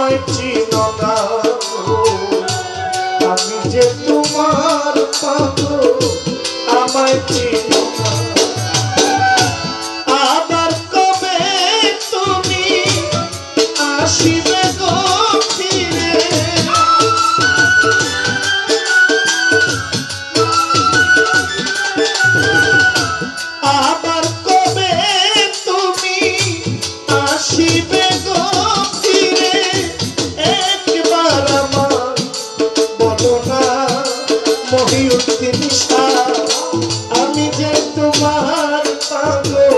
আমায় চিনো না আমি যে তোমার পাগল আমায় চিনো না আবার কবে তুমি আসিবে গো ফিরে আবার কবে তুমি আসিবে গো ফিরে একবার আমার বলো না মহিউদ্দিন শাহ আমি যে তোমার পাগল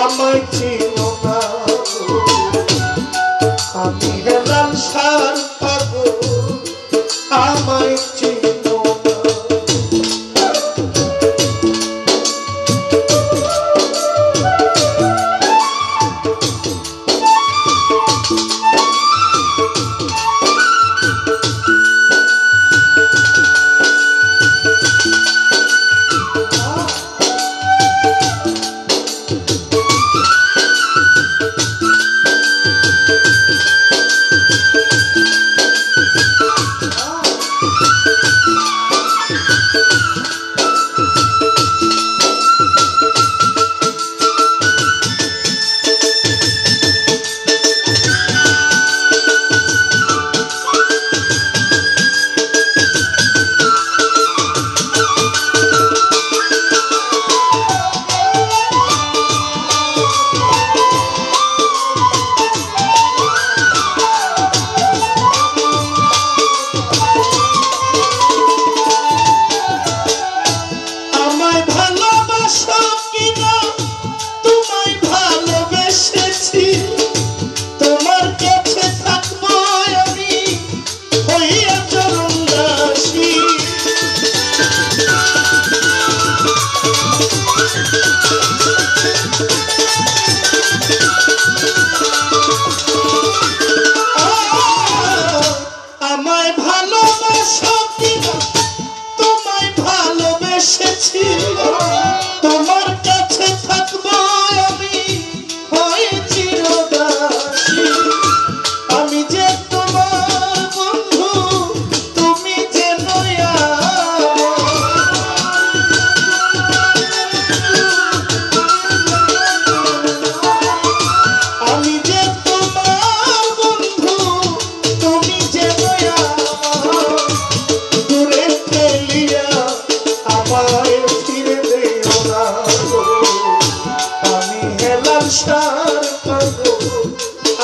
আমায় চিনো না আমি হেলাল শাহর পাগল আমায় চিনো না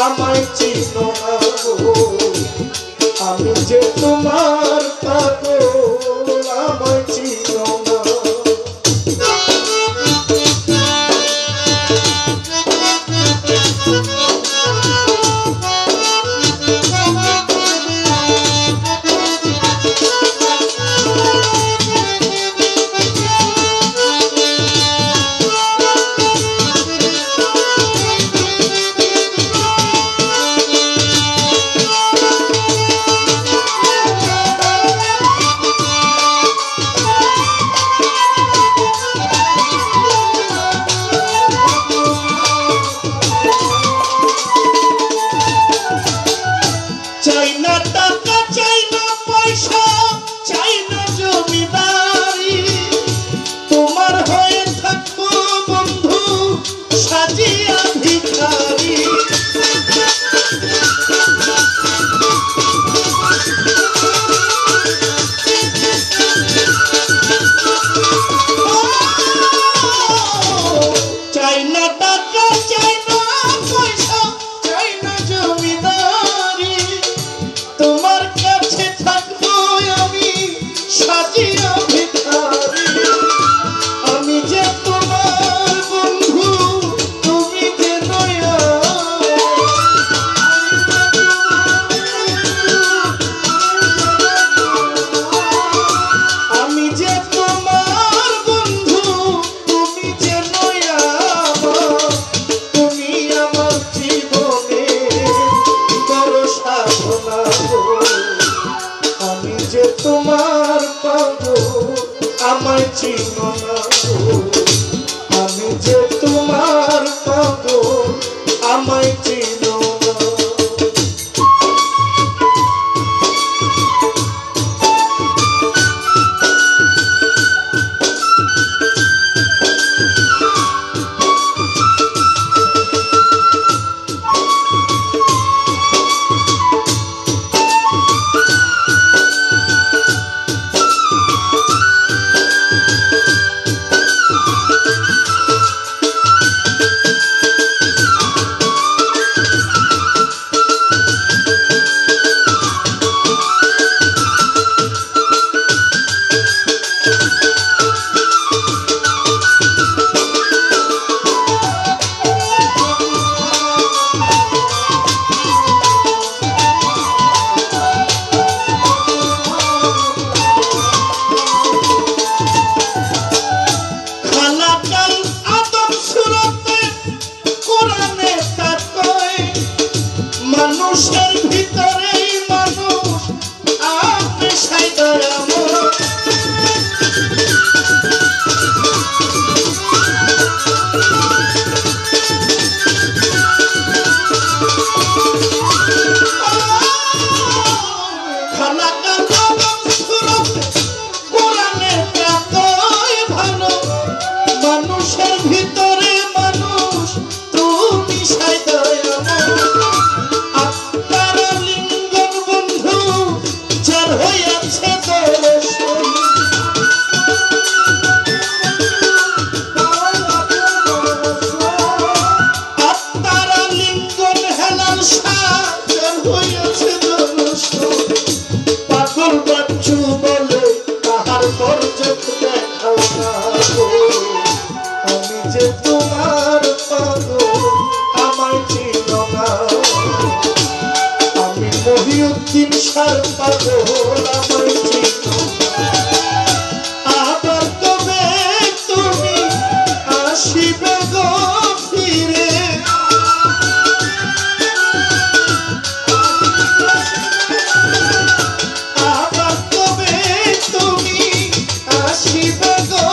আমায় চিনো না আমি যে তোমার পাগল আমায় চিনো না তোমার পাগল আমায় চিনো না আমি যে তোমার পাগল আমায় চিনো না মানুষের ভিতরেই মানুষ আপনি সাইদারামন মানুষের ভিতরে মানুষ তুমি সাইদারামন আপনার লিঙ্গন বন্ধু যার হইয়াছে দর্শন আপনার লিঙ্গন হেলাল যার হইয়াছে দর্শন পাগল বাচ্চু বলে তাহার দরজক দেখাও না আমি যে তোমার পাগল আমায় চিনো না আমি মহিউদ্দিন শাহর পাগল আমায় চিনো আবার তবে তুমি আসিবে গো ফিরে আবার তবে তুমি আসিবে গো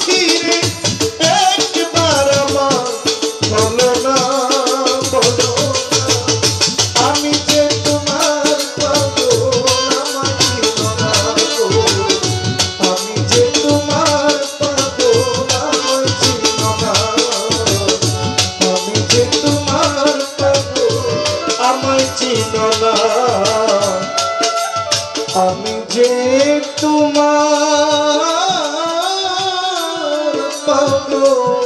ফিরে একবার আমার বলো না আমি যে তোমার পাগল আমায় চিনো না আমি যে তোমার পাগল আমায় চিনো না আমি যে তোমার পাগল আমায় চিনো না আমি যে তোমার পাগল